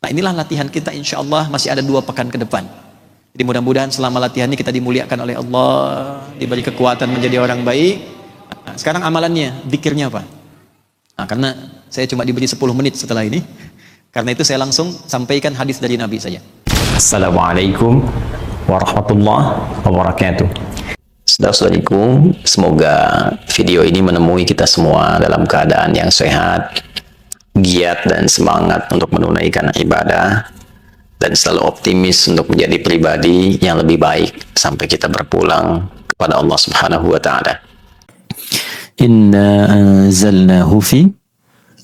Nah, inilah latihan kita, insya Allah masih ada 2 pekan ke depan. Jadi mudah-mudahan selama latihan ini kita dimuliakan oleh Allah, diberi kekuatan menjadi orang baik. Nah, sekarang amalannya, zikirnya apa? Nah, karena saya cuma diberi 10 menit setelah ini, karena itu saya langsung sampaikan hadis dari Nabi saja. Assalamualaikum warahmatullahi wabarakatuh. Saudara-saudariku, semoga video ini menemui kita semua dalam keadaan yang sehat, giat dan semangat untuk menunaikan ibadah, dan selalu optimis untuk menjadi pribadi yang lebih baik sampai kita berpulang kepada Allah Subhanahu wa Ta'ala. Inna anzalnahu fi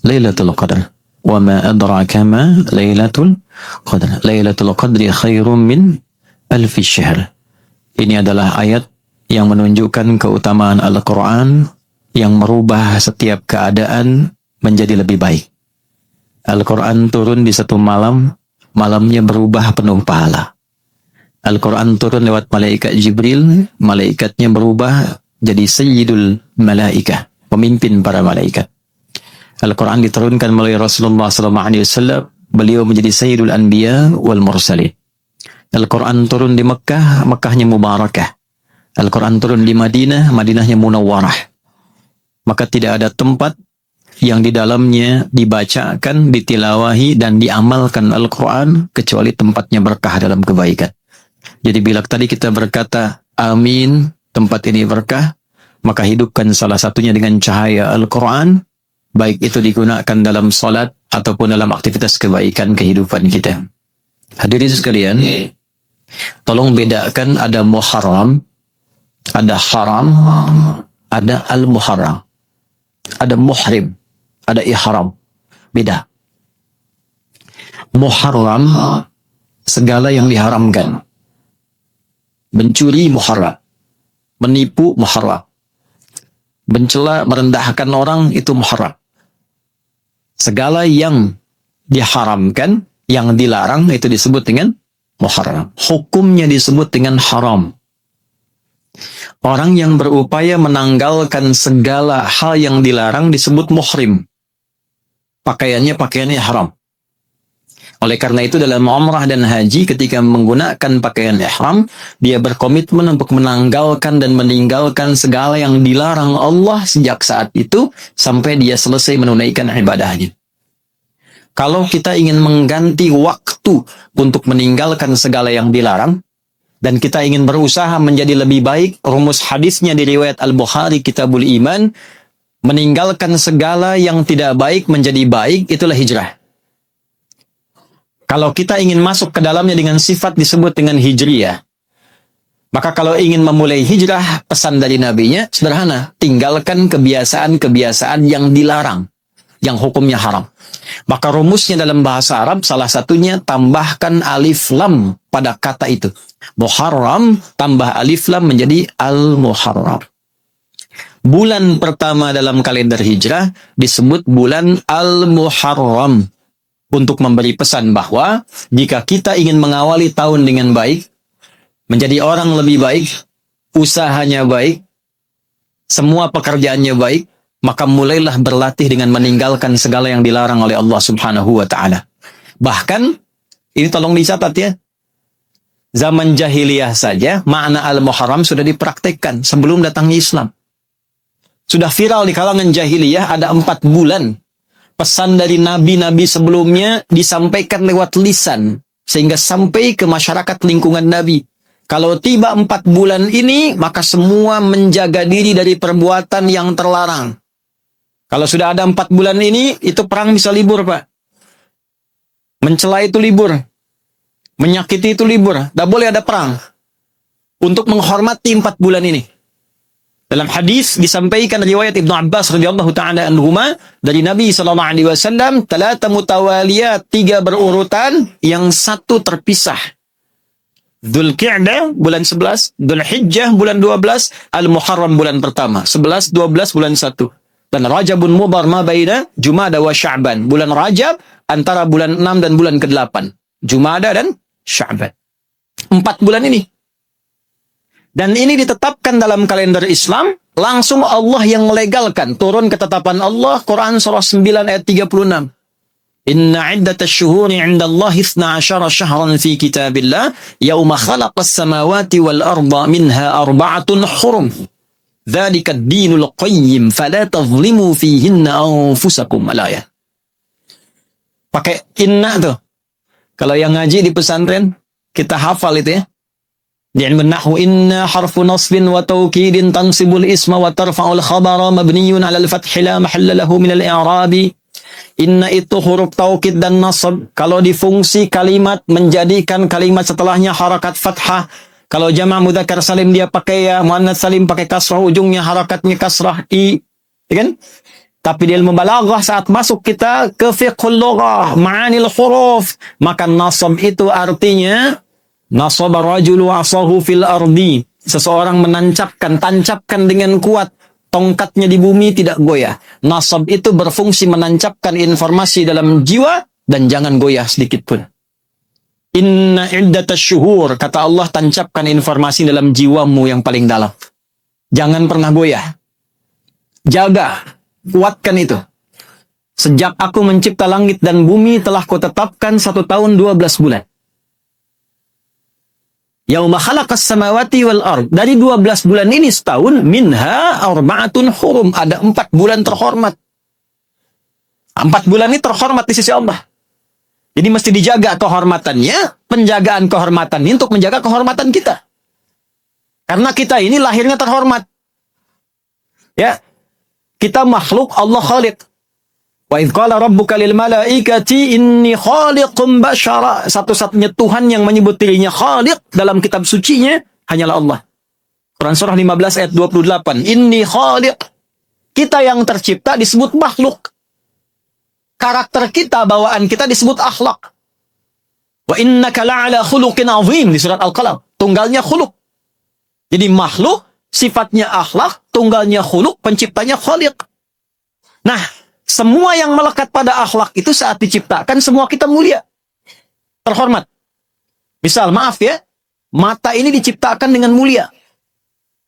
Lailatul Qadar. Wa ma adraka ma Lailatul Qadar. Lailatul Qadri khairum min alfi syahr. Ini adalah ayat yang menunjukkan keutamaan Al-Quran yang merubah setiap keadaan menjadi lebih baik. Al-Quran turun di satu malam, malamnya berubah penuh pahala. Al-Quran turun lewat malaikat Jibril, malaikatnya berubah jadi Sayyidul Malaikah, pemimpin para malaikat. Al-Quran diturunkan melalui Rasulullah SAW, beliau menjadi Sayyidul Anbiya wal Mursalin. Al-Quran turun di Mekah, Mekahnya mubarakah. Al-Quran turun di Madinah, Madinahnya munawwarah. Maka tidak ada tempat yang di dalamnya dibacakan, ditilawahi, dan diamalkan Al-Quran kecuali tempatnya berkah dalam kebaikan. Jadi bila tadi kita berkata, amin, tempat ini berkah, maka hidupkan salah satunya dengan cahaya Al-Quran, baik itu digunakan dalam salat ataupun dalam aktivitas kebaikan kehidupan kita. Hadirin sekalian, tolong bedakan ada muharram, ada haram, ada al-muharram, ada muhrim, ada ihram. Beda. Muharram, segala yang diharamkan. Mencuri muharram, menipu muharram, mencela, merendahkan orang itu muharram. Segala yang diharamkan, yang dilarang itu disebut dengan muharram. Hukumnya disebut dengan haram. Orang yang berupaya menanggalkan segala hal yang dilarang disebut muhrim. Pakaiannya haram. Oleh karena itu dalam umrah dan haji ketika menggunakan pakaian ihram, dia berkomitmen untuk menanggalkan dan meninggalkan segala yang dilarang Allah sejak saat itu sampai dia selesai menunaikan ibadahnya. Kalau kita ingin mengganti waktu untuk meninggalkan segala yang dilarang, dan kita ingin berusaha menjadi lebih baik, rumus hadisnya di riwayat Al-Bukhari Kitabul Iman, meninggalkan segala yang tidak baik menjadi baik, itulah hijrah. Kalau kita ingin masuk ke dalamnya dengan sifat disebut dengan hijriyah, maka kalau ingin memulai hijrah, pesan dari nabinya sederhana, tinggalkan kebiasaan-kebiasaan yang dilarang, yang hukumnya haram. Maka rumusnya dalam bahasa Arab, salah satunya tambahkan alif lam pada kata itu. Muharram tambah alif lam menjadi al-muharram. Bulan pertama dalam kalender hijrah disebut bulan al-muharram. Untuk memberi pesan bahwa jika kita ingin mengawali tahun dengan baik, menjadi orang lebih baik, usahanya baik, semua pekerjaannya baik, maka mulailah berlatih dengan meninggalkan segala yang dilarang oleh Allah Subhanahu wa Ta'ala. Bahkan, ini tolong dicatat ya, zaman jahiliyah saja, makna al-muharram sudah dipraktekkan sebelum datangnya Islam. Sudah viral di kalangan jahiliyah, ada 4 bulan. Pesan dari nabi-nabi sebelumnya disampaikan lewat lisan, sehingga sampai ke masyarakat lingkungan nabi. Kalau tiba 4 bulan ini, maka semua menjaga diri dari perbuatan yang terlarang. Kalau sudah ada 4 bulan ini, itu perang bisa libur, Pak. Mencela itu libur. Menyakiti itu libur. Tidak boleh ada perang. Untuk menghormati 4 bulan ini. Dalam hadis disampaikan riwayat Ibnu Abbas radhiyallahu taala anhuma dari Nabi sallallahu alaihi wasallam, 3 mutawaliyat, 3 berurutan, yang 1 terpisah. Dzulqa'dah bulan 11, Dzulhijjah bulan 12, Al-Muharram bulan pertama, 11, 12 bulan 1. Dan Rajabun Mudhar ma baina Jumada wa Sya'ban. Bulan Rajab antara bulan 6 dan bulan ke-8. Jumada dan Sya'ban. 4 bulan ini. Dan ini ditetapkan dalam kalender Islam, langsung Allah yang melegalkan. Turun ketetapan Allah, Quran surah 9 ayat 36. Inna iddatash syuhuri 'inda Allah 12 syahran fi kitabillah yauma khalaqas samawati wal arda minha arba'atun hurum. Dzalika ad-dinul qayyim fala tadhlimu fihinna anfusakum. Al-ayat. Pakai inna tuh. Kalau yang ngaji di pesantren, kita hafal itu ya. Di ilmu nahwu, inna harfu nasbin wa taukidin tansibul isma wa tarfa'ul khabara mabniyun 'ala al-fathi la mahalla lahu min al-i'rabi. Inna itu huruf taukid dan nasab. Kalau difungsi kalimat, menjadikan kalimat setelahnya harakat fathah. Kalau jama' mudzakkar salim dia pakai ya, muannats salim pakai kasrah, ujungnya harakatnya kasrah i. Ya kan? Tapi di ilmu balaghah saat masuk kita ke fiqhul lughah, ma'anil huruf, maka nasab itu artinya nasaba rajulu asahu fil ardi. Seseorang tancapkan dengan kuat tongkatnya di bumi tidak goyah. Nasab itu berfungsi menancapkan informasi dalam jiwa dan jangan goyah sedikit pun. Inna iddatash syuhur, kata Allah, tancapkan informasi dalam jiwamu yang paling dalam. Jangan pernah goyah. Jaga, kuatkan itu. Sejak aku mencipta langit dan bumi telah kutetapkan 1 tahun 12 bulan. Yauma khalaqas samawati wal ard. Dari 12 bulan ini setahun, minha arba'atun hurum. Ada 4 bulan terhormat. 4 bulan ini terhormat di sisi Allah. Jadi mesti dijaga kehormatannya, penjagaan kehormatan ini untuk menjaga kehormatan kita. Karena kita ini lahirnya terhormat. Ya. Kita makhluk, Allah khaliq. Wa idh qala rabbuka lil malaikati inni khaliqum basyara. Satu-satunya Tuhan yang menyebut dirinya khaliq dalam kitab sucinya hanyalah Allah. Quran surah 15 ayat 28. Inni khaliq. Kita yang tercipta disebut makhluk. Karakter kita, bawaan kita disebut akhlak. Wa innaka la'ala khuluqin azim di surat Al-Qalam. Tunggalnya khuluq. Jadi makhluk, sifatnya akhlak, tunggalnya khuluq, penciptanya khaliq. Nah, semua yang melekat pada akhlak itu saat diciptakan semua kita mulia. Terhormat. Misal, maaf ya, mata ini diciptakan dengan mulia.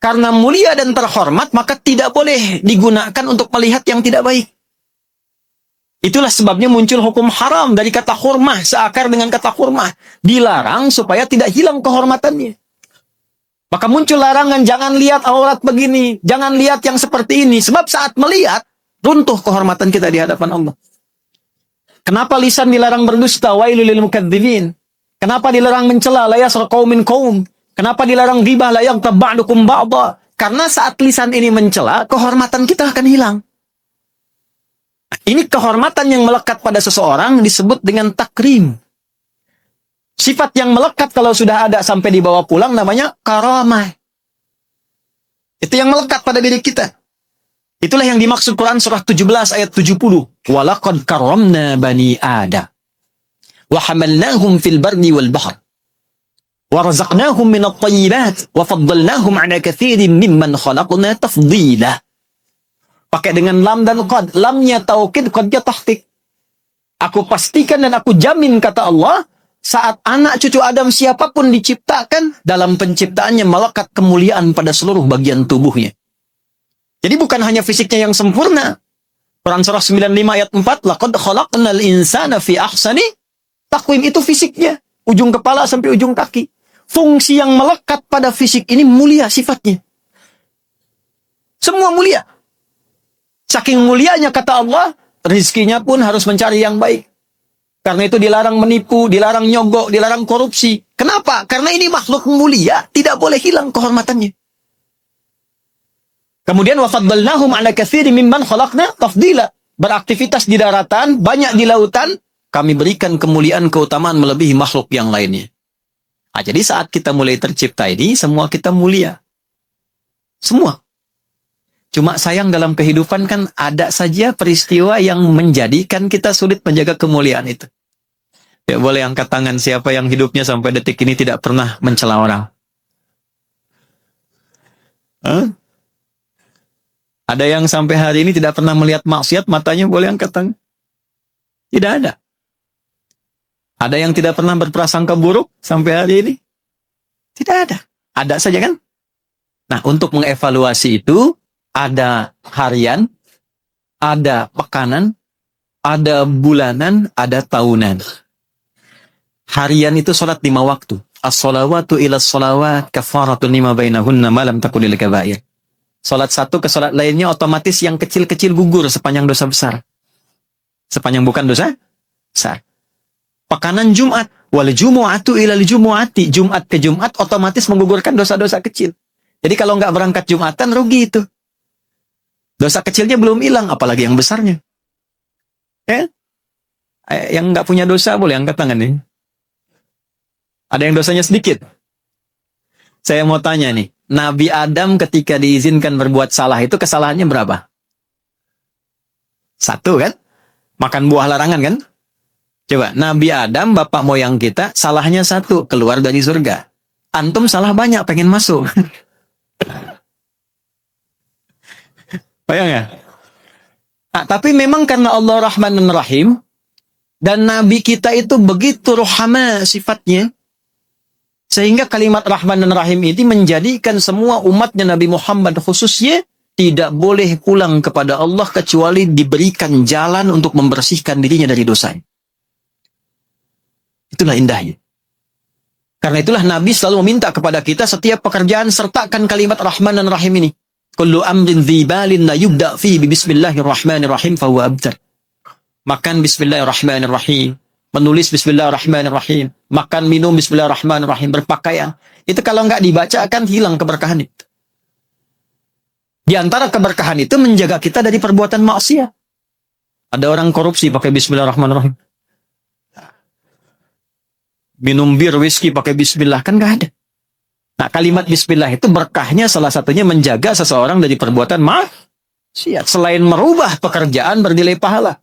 Karena mulia dan terhormat, maka tidak boleh digunakan untuk melihat yang tidak baik. Itulah sebabnya muncul hukum haram dari kata hurmah, seakar dengan kata hurmah. Dilarang supaya tidak hilang kehormatannya. Maka muncul larangan, jangan lihat aurat begini, jangan lihat yang seperti ini. Sebab saat melihat, runtuh kehormatan kita di hadapan Allah. Kenapa lisan dilarang berdusta? Wailul lil mukadzibin. Kenapa dilarang mencela? La yasra qaumin qaum. Kenapa dilarang ghibah? La yaghtab ba'dukum ba'dha. Karena saat lisan ini mencela, kehormatan kita akan hilang. Ini kehormatan yang melekat pada seseorang disebut dengan takrim. Sifat yang melekat kalau sudah ada sampai dibawa pulang namanya karamah. Itu yang melekat pada diri kita. Itulah yang dimaksud Quran surah 17 ayat 70. Walaqad karramna bani Adam. Wa hamalnahum fil barri wal bahr. Wa razaqnahum minat thayyibat. Wa faddalnahum ala kathirin mimman khalaqna tafdila. Pakai dengan lam dan qad. Lamnya taukid, qadnya tahqiq. Aku pastikan dan aku jamin, kata Allah, saat anak cucu Adam siapapun diciptakan, dalam penciptaannya melekat kemuliaan pada seluruh bagian tubuhnya. Jadi bukan hanya fisiknya yang sempurna. Quran surah 95 ayat 4, laqad khalaqnal insana fi ahsani taqwim. Itu fisiknya, ujung kepala sampai ujung kaki. Fungsi yang melekat pada fisik ini mulia sifatnya. Semua mulia. Saking mulianya, kata Allah, rizkinya pun harus mencari yang baik. Karena itu dilarang menipu, dilarang nyogok, dilarang korupsi. Kenapa? Karena ini makhluk mulia, tidak boleh hilang kehormatannya. Kemudian wafaddalnahum ala katsirin mimman khalaqna tafdila. Beraktivitas di daratan, banyak di lautan, kami berikan kemuliaan, keutamaan melebihi makhluk yang lainnya. Nah, jadi saat kita mulai tercipta ini, semua kita mulia. Semua. Cuma sayang dalam kehidupan kan ada saja peristiwa yang menjadikan kita sulit menjaga kemuliaan itu. Ya boleh angkat tangan siapa yang hidupnya sampai detik ini tidak pernah mencela orang. Hah? Ada yang sampai hari ini tidak pernah melihat maksiat, matanya boleh angkat tangan. Tidak ada. Ada yang tidak pernah berprasangka buruk sampai hari ini? Tidak ada. Ada saja kan? Nah, untuk mengevaluasi itu, ada harian, ada pekanan, ada bulanan, ada tahunan. Harian itu sholat 5 waktu. As-sholawatu ila sholawat kafaratun lima bainahunna malam takunil kabair. Sholat satu ke sholat lainnya otomatis yang kecil-kecil gugur sepanjang dosa besar. Sepanjang bukan dosa besar. Pekanan Jumat. Wal jumu'atu ilal jumu'ati. Jumat ke Jumat otomatis menggugurkan dosa-dosa kecil. Jadi kalau nggak berangkat Jumatan, rugi itu. Dosa kecilnya belum hilang, apalagi yang besarnya. Ya? Yang nggak punya dosa boleh angkat tangan nih. Ada yang dosanya sedikit. Saya mau tanya nih. Nabi Adam ketika diizinkan berbuat salah itu kesalahannya berapa? 1 kan? Makan buah larangan kan? Coba, Nabi Adam, bapak moyang kita, salahnya 1, keluar dari surga. Antum salah banyak, pengen masuk. Bayang ya? Nah, tapi memang karena Allah Rahman dan Rahim, dan Nabi kita itu begitu rohama sifatnya, sehingga kalimat Rahman dan Rahim ini menjadikan semua umatnya Nabi Muhammad khususnya tidak boleh pulang kepada Allah kecuali diberikan jalan untuk membersihkan dirinya dari dosa. Itulah indahnya. Karena itulah Nabi selalu meminta kepada kita setiap pekerjaan sertakan kalimat Rahman dan Rahim ini. Kullu amrin dzibalin la yubda fi bismillahirrahmanirrahim fahuwa abtar. Makan bismillahirrahmanirrahim. Menulis bismillahirrahmanirrahim. Makan, minum bismillahirrahmanirrahim. Berpakaian. Itu kalau nggak dibaca akan hilang keberkahan itu. Di antara keberkahan itu menjaga kita dari perbuatan maksiat. Ada orang korupsi pakai bismillahirrahmanirrahim. Minum bir, whisky pakai bismillah. Kan nggak ada. Nah, kalimat bismillah itu berkahnya salah satunya menjaga seseorang dari perbuatan maksiat. Selain merubah pekerjaan bernilai pahala.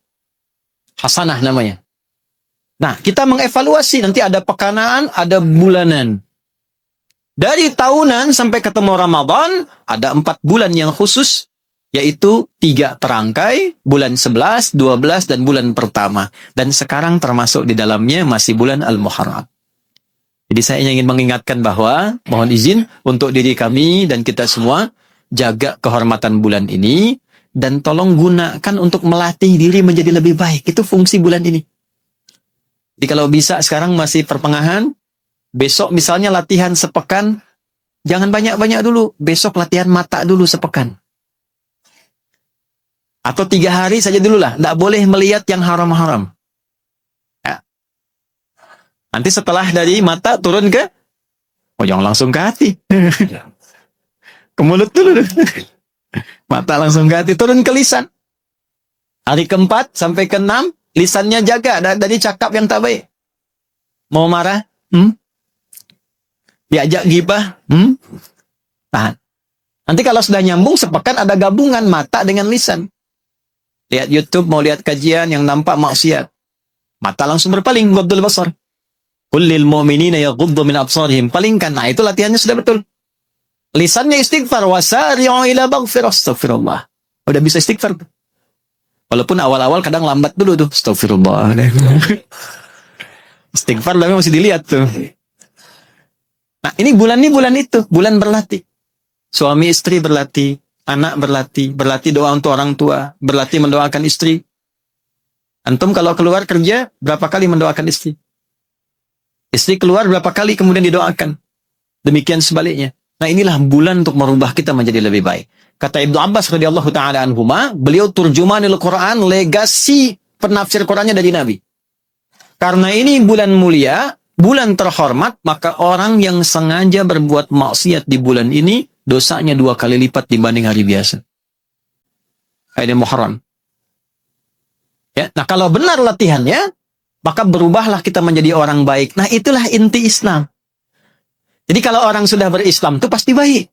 Hasanah namanya. Nah, kita mengevaluasi, nanti ada pekanaan, ada bulanan. Dari tahunan sampai ketemu Ramadan, ada 4 bulan yang khusus, yaitu 3 terangkai, bulan 11, 12, dan bulan pertama. Dan sekarang termasuk di dalamnya masih bulan Al-Muharram. Jadi saya ingin mengingatkan bahwa, mohon izin untuk diri kami dan kita semua, jaga kehormatan bulan ini, dan tolong gunakan untuk melatih diri menjadi lebih baik. Itu fungsi bulan ini. Jadi kalau bisa sekarang masih pertengahan, besok misalnya latihan sepekan, jangan banyak-banyak dulu. Besok latihan mata dulu sepekan. Atau 3 hari saja dulu lah. Tidak boleh melihat yang haram-haram. Ya. Nanti setelah dari mata turun ke, jangan langsung ke hati. Ke mulut dulu. Mata langsung ke hati, turun ke lisan. Hari ke-4 sampai ke-6, lisannya jaga dari cakap yang tak baik. Mau marah? Diajak gibah? Tahan. Nanti kalau sudah nyambung sepekan ada gabungan mata dengan lisan. Lihat YouTube, mau lihat kajian yang nampak maksiat. Mata langsung berpaling, ghaddul basar. Qul lil mu'minina yaghuddu min absarihim. Palingkan. Nah, itu latihannya sudah betul. Lisannya istighfar, wasari'u ila maghfirah. Astagfirullah. Udah bisa istighfar. Walaupun awal-awal kadang lambat dulu tuh. Astagfirullah. Istighfar tapi masih dilihat tuh. Nah, ini bulan itu. Bulan berlatih. Suami istri berlatih. Anak berlatih. Berlatih doa untuk orang tua. Berlatih mendoakan istri. Antum kalau keluar kerja, berapa kali mendoakan istri? Istri keluar berapa kali kemudian didoakan? Demikian sebaliknya. Nah, inilah bulan untuk merubah kita menjadi lebih baik. Kata Ibnu Abbas radhiyallahu taala anhuma, beliau turjumanil Quran, legasi penafsir Qurannya dari Nabi. Karena ini bulan mulia, bulan terhormat, maka orang yang sengaja berbuat maksiat di bulan ini, dosanya 2 kali lipat dibanding hari biasa. Ini Muharram. Ya, nah kalau benar latihannya, maka berubahlah kita menjadi orang baik. Nah, itulah inti Islam. Jadi kalau orang sudah berislam itu pasti baik.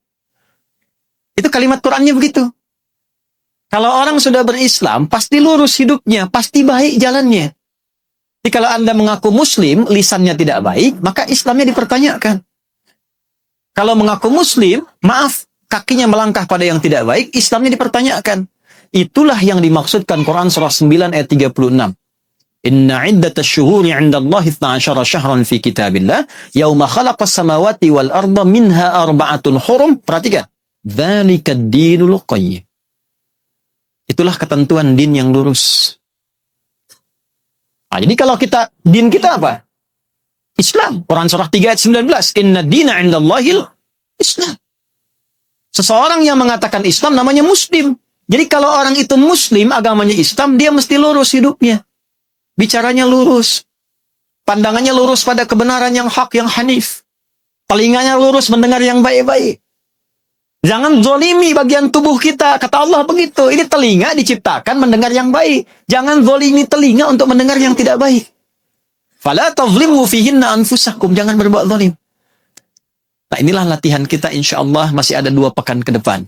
Itu kalimat Qur'annya begitu. Kalau orang sudah berislam, pasti lurus hidupnya, pasti baik jalannya. Jadi kalau Anda mengaku muslim, lisannya tidak baik, maka Islamnya dipertanyakan. Kalau mengaku muslim, maaf, kakinya melangkah pada yang tidak baik, Islamnya dipertanyakan. Itulah yang dimaksudkan Quran surah 9 ayat 36. Inna iddatash syuhuri 'indallahi 12 syahran fi kitabillah yauma khalaqas samawati wal arda minha arba'atun hurum. Perhatikan. Dzalikad dinul qayyim. Itulah ketentuan din yang lurus. Nah, jadi kalau din kita apa? Islam. Quran surah 3 ayat 19. Inna dina indallahil Islam. Seseorang yang mengatakan Islam namanya Muslim. Jadi kalau orang itu Muslim, agamanya Islam, dia mesti lurus hidupnya. Bicaranya lurus. Pandangannya lurus pada kebenaran yang hak, yang hanif. Telinganya lurus mendengar yang baik-baik. Jangan zolimi bagian tubuh kita. Kata Allah begitu. Ini telinga diciptakan mendengar yang baik. Jangan zolimi telinga untuk mendengar yang tidak baik. Fala tazlimu fihinna anfusakum. Jangan berbuat zalim. Nah, inilah latihan kita, insya Allah masih ada 2 pekan ke depan.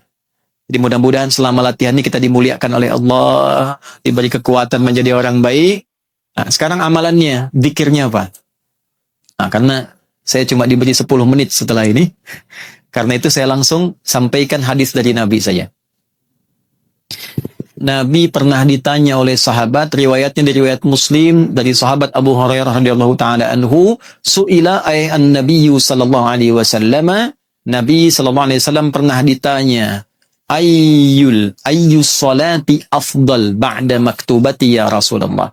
Jadi mudah-mudahan selama latihan ini kita dimuliakan oleh Allah, diberi kekuatan menjadi orang baik. Nah, sekarang amalannya, zikirnya apa? Nah, karena saya cuma diberi 10 menit setelah ini, karena itu saya langsung sampaikan hadis dari Nabi saya. Nabi pernah ditanya oleh sahabat, riwayatnya dari riwayat Muslim dari sahabat Abu Hurairah radhiyallahu taala anhu, su'ila ay an-nabiyyu sallallahu alaihi wasallam, Nabi sallallahu alaihi wasallam pernah ditanya, ayyus salati afdal ba'da maktubati ya Rasulullah.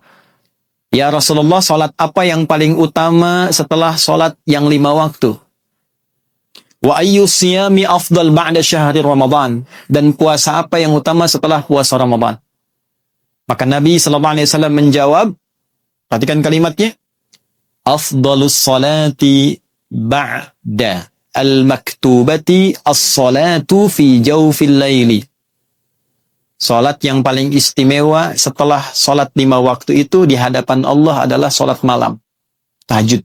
Ya Rasulullah, salat apa yang paling utama setelah salat yang 5 waktu? Wa ayyus siyami afdal ba'da syahri Ramadan, dan puasa apa yang utama setelah puasa Ramadan? Maka Nabi sallallahu alaihi wasallam menjawab, perhatikan kalimatnya, afdalus salati ba'da al-maktubati as-salatu fi jawfil laili. Salat yang paling istimewa setelah salat 5 waktu itu di hadapan Allah adalah salat malam, tahajud.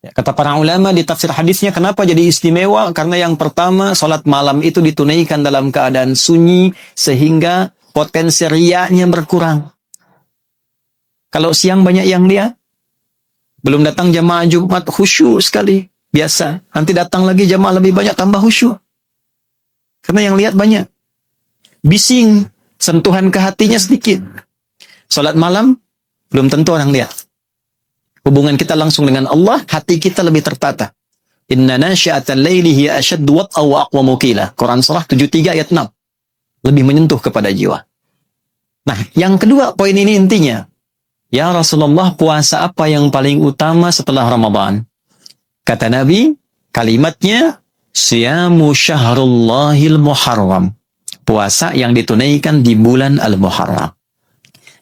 Ya, kata para ulama di tafsir hadisnya, kenapa jadi istimewa? Karena yang pertama, salat malam itu ditunaikan dalam keadaan sunyi sehingga potensi riyanya berkurang. Kalau siang banyak yang lihat, belum datang jamaah Jumat khusyuk sekali. Biasa. Nanti datang lagi jamaah lebih banyak, tambah khusyuk. Karena yang lihat banyak. Bising. Sentuhan ke hatinya sedikit. Salat malam, belum tentu orang lihat. Hubungan kita langsung dengan Allah, hati kita lebih tertata. Inna nasyi'atal laili hiya ashaddu wat'a wa aqwamu qila. Quran surah 73 ayat 6. Lebih menyentuh kepada jiwa. Nah, yang kedua, poin ini intinya. Ya Rasulullah, puasa apa yang paling utama setelah Ramadan? Kata Nabi, kalimatnya, siyamu syahrullahil muharram. Puasa yang ditunaikan di bulan Al-Muharram.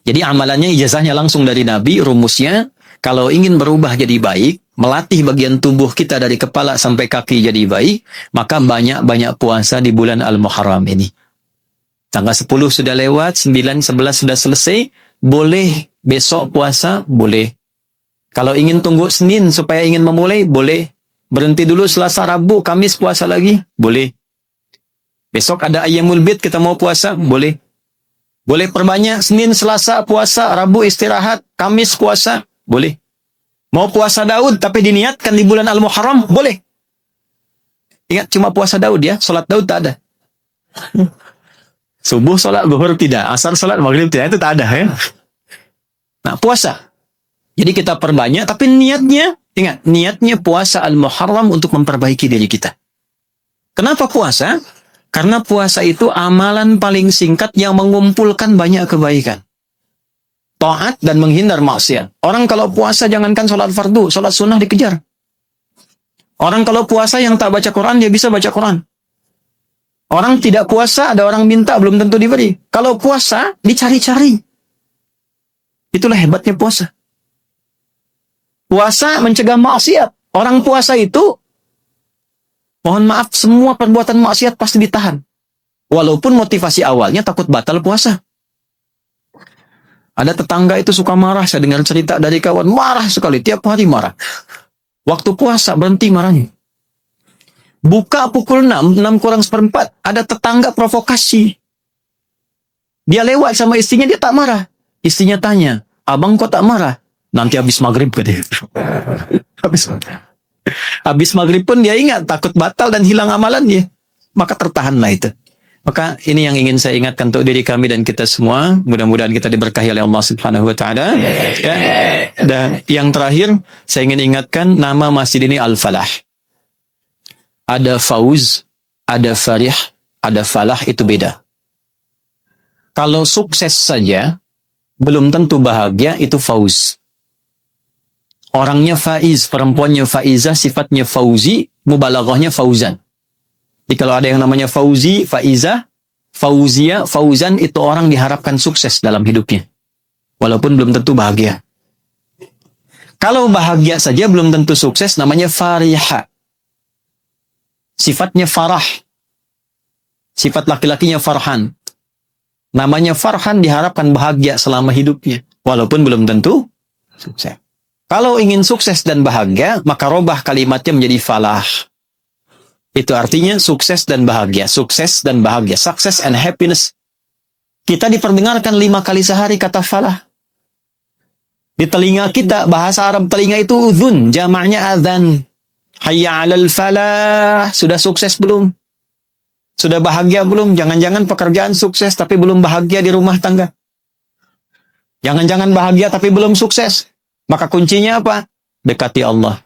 Jadi amalannya, ijazahnya langsung dari Nabi, rumusnya, kalau ingin berubah jadi baik, melatih bagian tubuh kita dari kepala sampai kaki jadi baik, maka banyak-banyak puasa di bulan Al-Muharram ini. Tanggal 10 sudah lewat, 9, 11 sudah selesai, boleh besok puasa, boleh. Kalau ingin tunggu Senin supaya ingin memulai, boleh. Berhenti dulu Selasa, Rabu, Kamis puasa lagi, boleh. Besok ada Ayyamul Bid, kita mau puasa, boleh. Boleh perbanyak, Senin, Selasa puasa, Rabu istirahat, Kamis puasa, boleh. Mau puasa Daud, tapi diniatkan di bulan Al-Muharram, boleh. Ingat, cuma puasa Daud ya, salat Daud tak ada. Subuh salat, zuhur tidak, asar salat, maghrib tidak, itu tak ada ya. Nah, puasa. Jadi kita perbanyak, tapi niatnya, ingat, niatnya puasa Al-Muharram untuk memperbaiki diri kita. Kenapa puasa? Karena puasa itu amalan paling singkat yang mengumpulkan banyak kebaikan. Taat dan menghindar maksiat. Orang kalau puasa jangankan sholat fardu, sholat sunnah dikejar. Orang kalau puasa yang tak baca Quran, dia bisa baca Quran. Orang tidak puasa, ada orang minta, belum tentu diberi. Kalau puasa, dicari-cari. Itulah hebatnya puasa. Puasa mencegah maksiat. Orang puasa itu, mohon maaf, semua perbuatan maksiat pasti ditahan. Walaupun motivasi awalnya takut batal puasa. Ada tetangga itu suka marah, saya dengar cerita dari kawan, marah sekali, tiap hari marah. Waktu puasa berhenti marahnya. Buka pukul 6, 6 kurang seperempat, ada tetangga provokasi. Dia lewat sama istrinya, dia tak marah. Istrinya tanya, abang kok tak marah? Nanti habis maghrib katanya. Habis maghrib pun dia ingat, takut batal dan hilang amalannya. Maka tertahanlah itu. Maka ini yang ingin saya ingatkan untuk diri kami dan kita semua. Mudah-mudahan kita diberkahi oleh Allah Subhanahu wa taala. Ya. Dan yang terakhir, saya ingin ingatkan nama masjid ini Al-Falah. Ada Fauz, ada Farih, ada Falah, itu beda. Kalau sukses saja, belum tentu bahagia itu fauz. Orangnya faiz, perempuannya faizah, sifatnya fauzi, mubalaghahnya fauzan. Jadi kalau ada yang namanya fauzi, faizah, fauzia, fauzan, itu orang diharapkan sukses dalam hidupnya. Walaupun belum tentu bahagia. Kalau bahagia saja belum tentu sukses, namanya fariha. Sifatnya farah. Sifat laki-lakinya farhan. Namanya farhan diharapkan bahagia selama hidupnya. Walaupun belum tentu sukses. Kalau ingin sukses dan bahagia, maka robah kalimatnya menjadi falah. Itu artinya sukses dan bahagia. Sukses dan bahagia. Success and happiness. Kita diperdengarkan 5 kali sehari kata falah. Di telinga kita, bahasa Arab telinga itu udhun. Jamaknya adhan. Hayya 'alal falah. Sudah sukses belum? Sudah bahagia belum? Jangan-jangan pekerjaan sukses tapi belum bahagia di rumah tangga. Jangan-jangan bahagia tapi belum sukses. Maka kuncinya apa? Dekati Allah.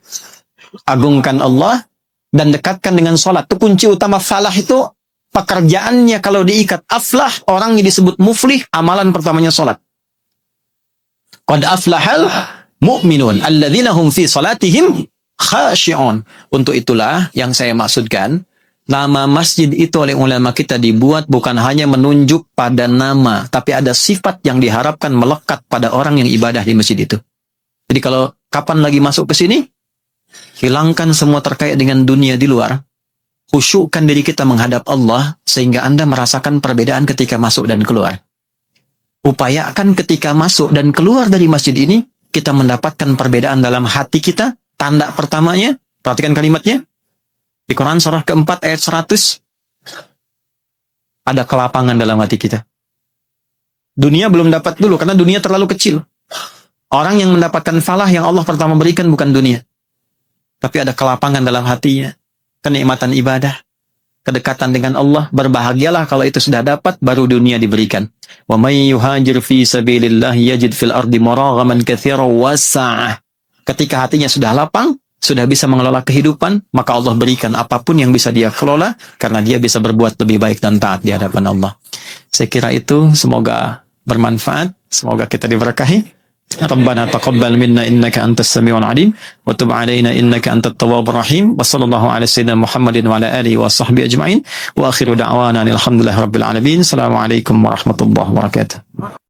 Agungkan Allah dan dekatkan dengan sholat. Itu kunci utama falah itu. Pekerjaannya kalau diikat aflah, orang yang disebut muflih, amalan pertamanya sholat. Qad aflahal mu'minun alladzina hum fi salatihim khashi'un. Untuk itulah yang saya maksudkan, nama masjid itu oleh ulama kita dibuat bukan hanya menunjuk pada nama, tapi ada sifat yang diharapkan melekat pada orang yang ibadah di masjid itu. Jadi kalau kapan lagi masuk ke sini, hilangkan semua terkait dengan dunia di luar, khusyukkan diri kita menghadap Allah, sehingga Anda merasakan perbedaan ketika masuk dan keluar. Upayakan ketika masuk dan keluar dari masjid ini, kita mendapatkan perbedaan dalam hati kita. Tanda pertamanya, perhatikan kalimatnya, di Quran surah keempat ayat 100, ada kelapangan dalam hati kita. Dunia belum dapat dulu, karena dunia terlalu kecil. Orang yang mendapatkan falah yang Allah pertama berikan bukan dunia, tapi ada kelapangan dalam hatinya, kenikmatan ibadah, kedekatan dengan Allah. Berbahagialah kalau itu sudah dapat, baru dunia diberikan. Wa may yuhajir fi sabilillah yajid fil ardi maraghaman katsiran wasa'ah. Ketika hatinya sudah lapang, sudah bisa mengelola kehidupan, maka Allah berikan apapun yang bisa dia kelola, karena dia bisa berbuat lebih baik dan taat di hadapan Allah. Saya kira itu semoga bermanfaat, semoga kita diberkahi. Rabbana taqabbal minna innaka antas samiul alim wa tub alaina innaka antat tawwabur rahim wa sallallahu ala sayyidina Muhammadin wa ala alihi wa sahbihi ajma'in wa akhiru da'wana alhamdulillahi rabbil alamin. Assalamualaikum warahmatullahi wabarakatuh.